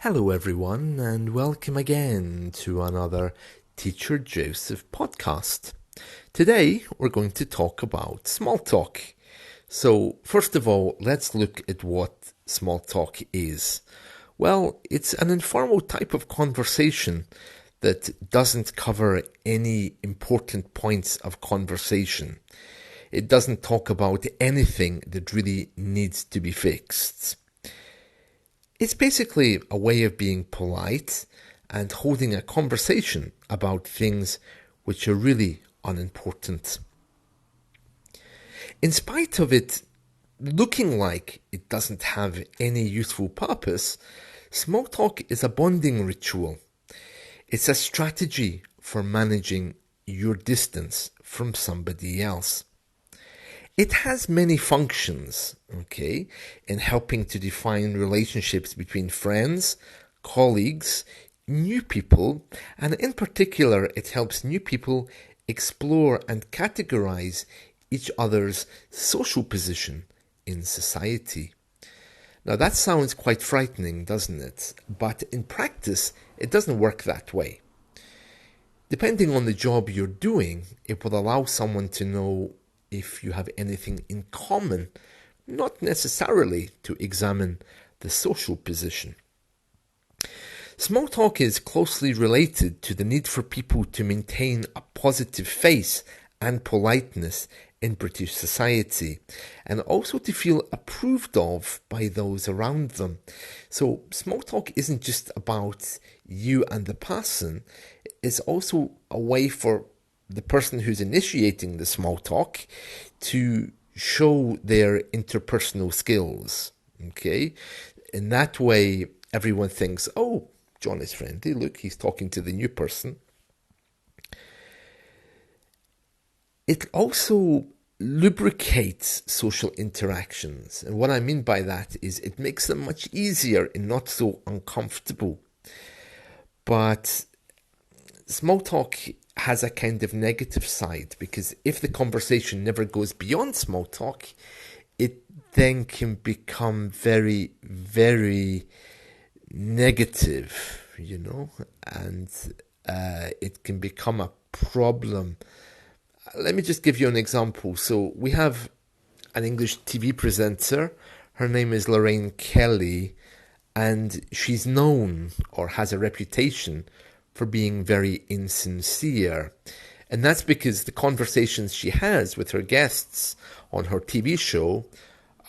Hello, everyone, and welcome again to another Teacher Joseph podcast. Today, we're going to talk about small talk. So, first of all, let's look at what small talk is. Well, it's an informal type of conversation that doesn't cover any important points of conversation. It doesn't talk about anything that really needs to be fixed. It's basically a way of being polite and holding a conversation about things which are really unimportant. In spite of it looking like it doesn't have any useful purpose, small talk is a bonding ritual. It's a strategy for managing your distance from somebody else. It has many functions, in helping to define relationships between friends, colleagues, new people, and in particular, it helps new people explore and categorize each other's social position in society. Now that sounds quite frightening, doesn't it? But in practice, it doesn't work that way. Depending on the job you're doing, it will allow someone to know if you have anything in common, not necessarily to examine the social position. Small talk is closely related to the need for people to maintain a positive face and politeness in British society, and also to feel approved of by those around them. So small talk isn't just about you and the person, it's also a way for the person who's initiating the small talk to show their interpersonal skills. In that way, everyone thinks, oh, John is friendly. Look, he's talking to the new person. It also lubricates social interactions. And what I mean by that is it makes them much easier and not so uncomfortable. But small talk has a kind of negative side, because if the conversation never goes beyond small talk, it then can become very, very negative, and it can become a problem. Let me just give you an example. So we have an English TV presenter. Her name is Lorraine Kelly, and she's known or has a reputation for being very insincere. And that's because the conversations she has with her guests on her TV show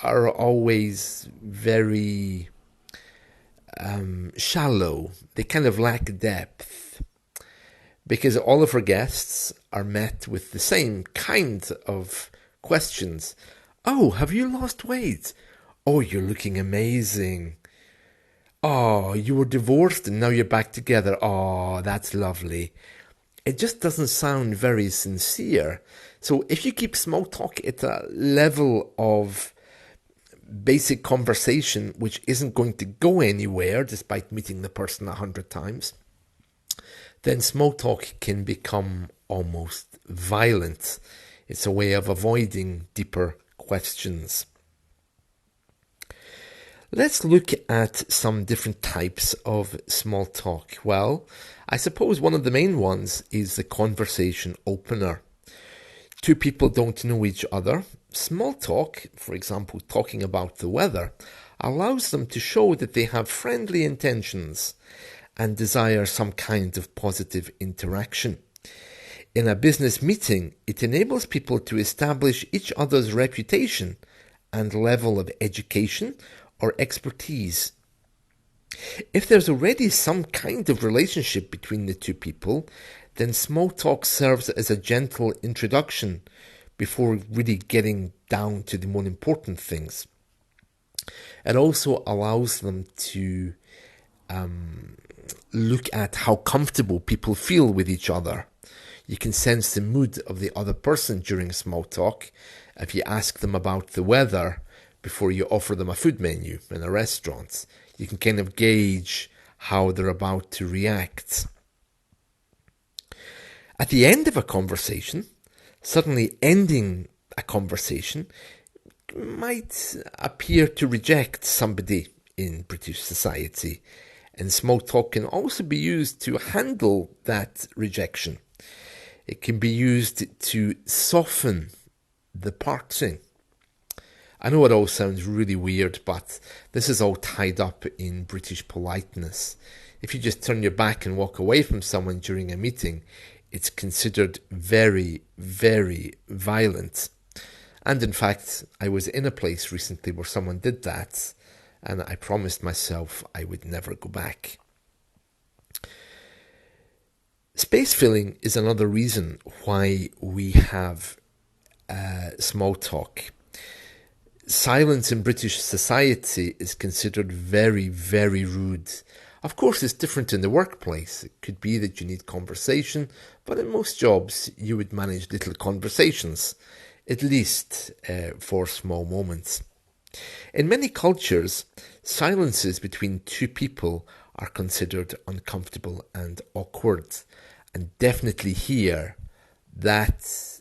are always very shallow. They kind of lack depth, because all of her guests are met with the same kind of questions. Oh, have you lost weight? Oh, you're looking amazing. Oh, you were divorced and now you're back together. Oh, that's lovely. It just doesn't sound very sincere. So if you keep small talk at a level of basic conversation which isn't going to go anywhere despite meeting the person 100 times, then small talk can become almost violent. It's a way of avoiding deeper questions. Let's look at some different types of small talk. Well, I suppose one of the main ones is the conversation opener. Two people don't know each other. Small talk, for example, talking about the weather, allows them to show that they have friendly intentions and desire some kind of positive interaction. In a business meeting, it enables people to establish each other's reputation and level of education or expertise. If there's already some kind of relationship between the two people, then small talk serves as a gentle introduction before really getting down to the more important things. It also allows them to look at how comfortable people feel with each other. You can sense the mood of the other person during small talk if you ask them about the weather before you offer them a food menu in a restaurant. You can kind of gauge how they're about to react. At the end of a conversation, suddenly ending a conversation might appear to reject somebody in British society. And small talk can also be used to handle that rejection. It can be used to soften the parting. I know it all sounds really weird, but this is all tied up in British politeness. If you just turn your back and walk away from someone during a meeting, it's considered very, very violent. And in fact, I was in a place recently where someone did that, and I promised myself I would never go back. Space filling is another reason why we have small talk. Silence in British society is considered very, very rude. Of course, it's different in the workplace. It could be that you need conversation, but in most jobs, you would manage little conversations, at least for small moments. In many cultures, silences between two people are considered uncomfortable and awkward. And definitely here, that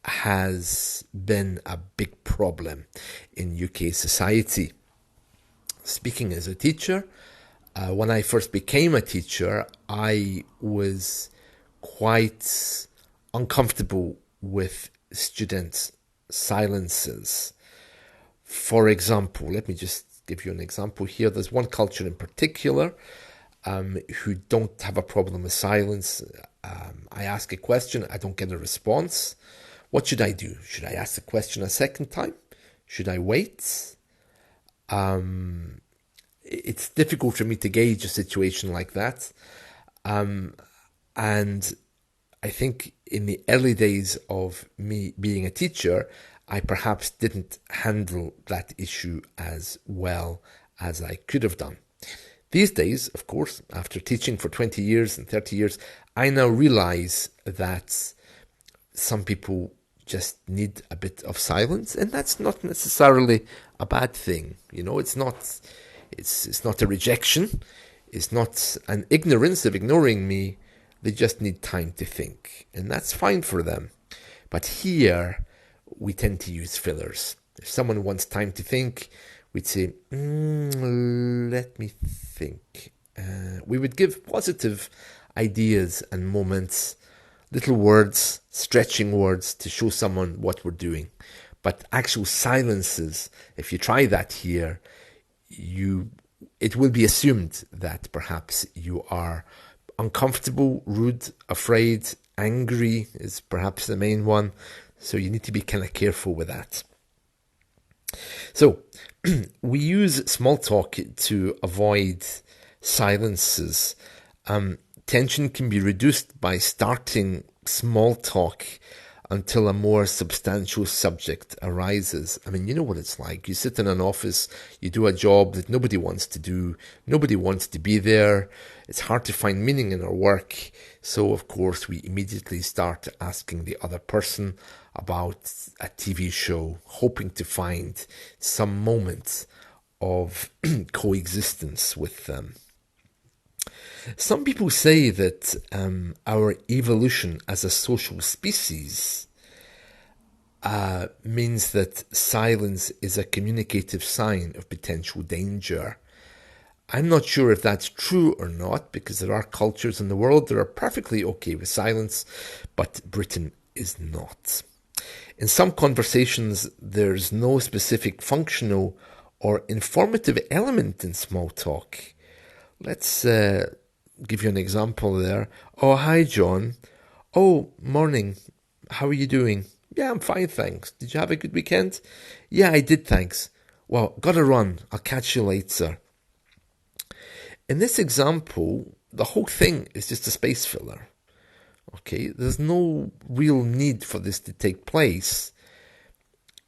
has been a big problem in UK society. Speaking as a teacher, when I first became a teacher, I was quite uncomfortable with students' silences. For example, let me just give you an example here. There's one culture in particular who don't have a problem with silence. I ask a question, I don't get a response. What should I do? Should I ask the question a second time? Should I wait? It's difficult for me to gauge a situation like that. And I think in the early days of me being a teacher, I perhaps didn't handle that issue as well as I could have done. These days, of course, after teaching for 20 years and 30 years, I now realize that some people just need a bit of silence, and that's not necessarily a bad thing. You know, it's not a rejection. It's not an ignorance of ignoring me. They just need time to think, and that's fine for them. But here, we tend to use fillers. If someone wants time to think, we'd say, let me think. We would give positive ideas and moments, little words, stretching words to show someone what we're doing. But actual silences, if you try that here, it will be assumed that perhaps you are uncomfortable, rude, afraid, angry is perhaps the main one. So you need to be kind of careful with that. So we use small talk to avoid silences. Tension can be reduced by starting small talk until a more substantial subject arises. I mean, you know what it's like. You sit in an office, you do a job that nobody wants to do, nobody wants to be there. It's hard to find meaning in our work. So, of course, we immediately start asking the other person about a TV show, hoping to find some moments of coexistence with them. Some people say that our evolution as a social species means that silence is a communicative sign of potential danger. I'm not sure if that's true or not, because there are cultures in the world that are perfectly okay with silence, but Britain is not. In some conversations, there's no specific functional or informative element in small talk. Let's give you an example there. Oh, hi, John. Oh, morning. How are you doing? Yeah, I'm fine, thanks. Did you have a good weekend? Yeah, I did, thanks. Well, gotta run. I'll catch you later. In this example, the whole thing is just a space filler. Okay, there's no real need for this to take place.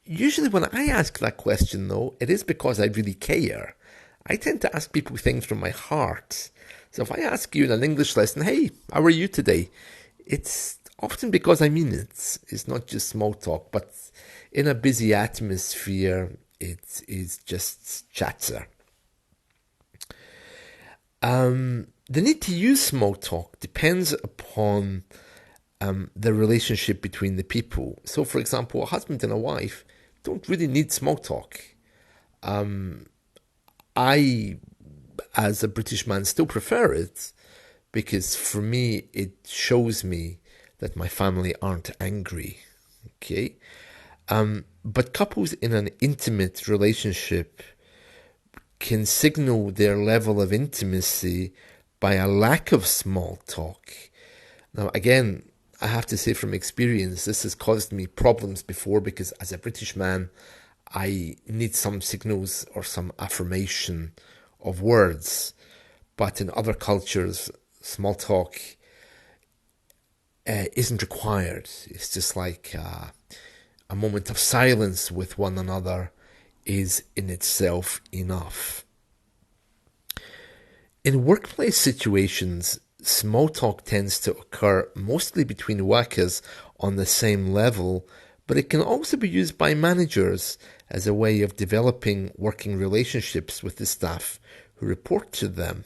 Usually when I ask that question, though, it is because I really care. I tend to ask people things from my heart. So if I ask you in an English lesson, hey, how are you today? It's often because I mean it. It's not just small talk, but in a busy atmosphere, it is just chatter. The need to use small talk depends upon the relationship between the people. So, for example, a husband and a wife don't really need small talk. I as a British man, still prefer it because for me, it shows me that my family aren't angry. Okay. But couples in an intimate relationship can signal their level of intimacy by a lack of small talk. Now, again, I have to say from experience, this has caused me problems before because as a British man, I need some signals or some affirmation of words. But in other cultures, small talk isn't required. It's just like a moment of silence with one another is in itself enough. In workplace situations, small talk tends to occur mostly between workers on the same level, but it can also be used by managers as a way of developing working relationships with the staff who report to them.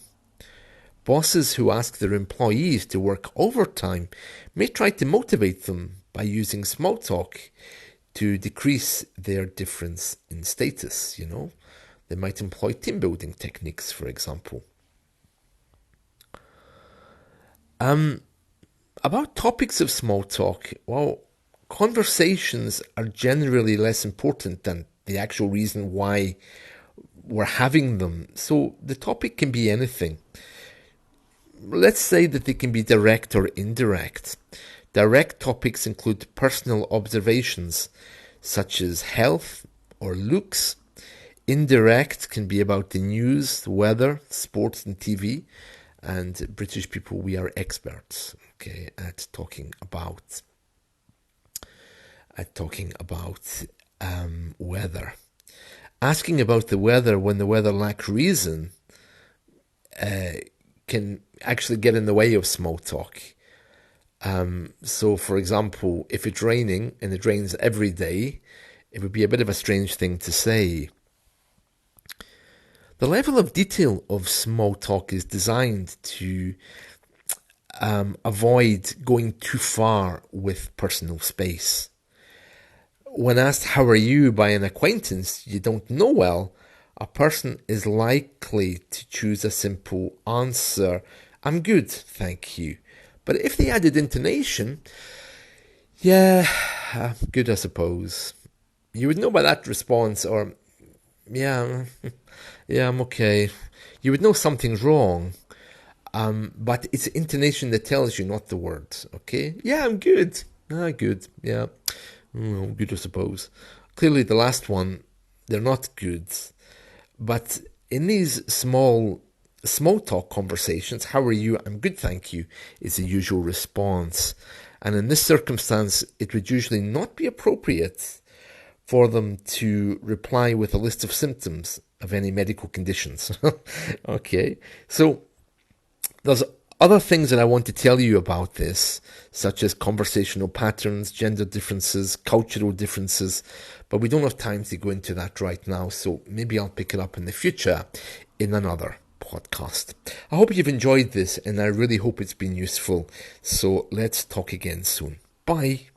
Bosses who ask their employees to work overtime may try to motivate them by using small talk to decrease their difference in status, They might employ team building techniques, for example. About topics of small talk, well, conversations are generally less important than the actual reason why we're having them. So the topic can be anything. Let's say that they can be direct or indirect. Direct topics include personal observations, such as health or looks. Indirect can be about the news, the weather, sports and TV. And British people, we are experts, at talking about weather. Asking about the weather when the weather lacks reason can actually get in the way of small talk. So, for example, if it's raining and it rains every day, it would be a bit of a strange thing to say. The level of detail of small talk is designed to avoid going too far with personal space. When asked, "How are you?" by an acquaintance you don't know well, a person is likely to choose a simple answer, "I'm good, thank you." But if they added intonation, "Yeah, good, I suppose," you would know by that response, or yeah, I'm okay. You would know something's wrong, but it's intonation that tells you, not the words, okay? Yeah, I'm good. Good, yeah. Good, I suppose. Clearly, the last one, they're not good. But in these small talk conversations, "How are you?" "I'm good, thank you," is the usual response. And in this circumstance, it would usually not be appropriate for them to reply with a list of symptoms of any medical conditions. Okay, so there's other things that I want to tell you about this, such as conversational patterns, gender differences, cultural differences, but we don't have time to go into that right now, so maybe I'll pick it up in the future in another podcast. I hope you've enjoyed this, and I really hope it's been useful. So let's talk again soon. Bye.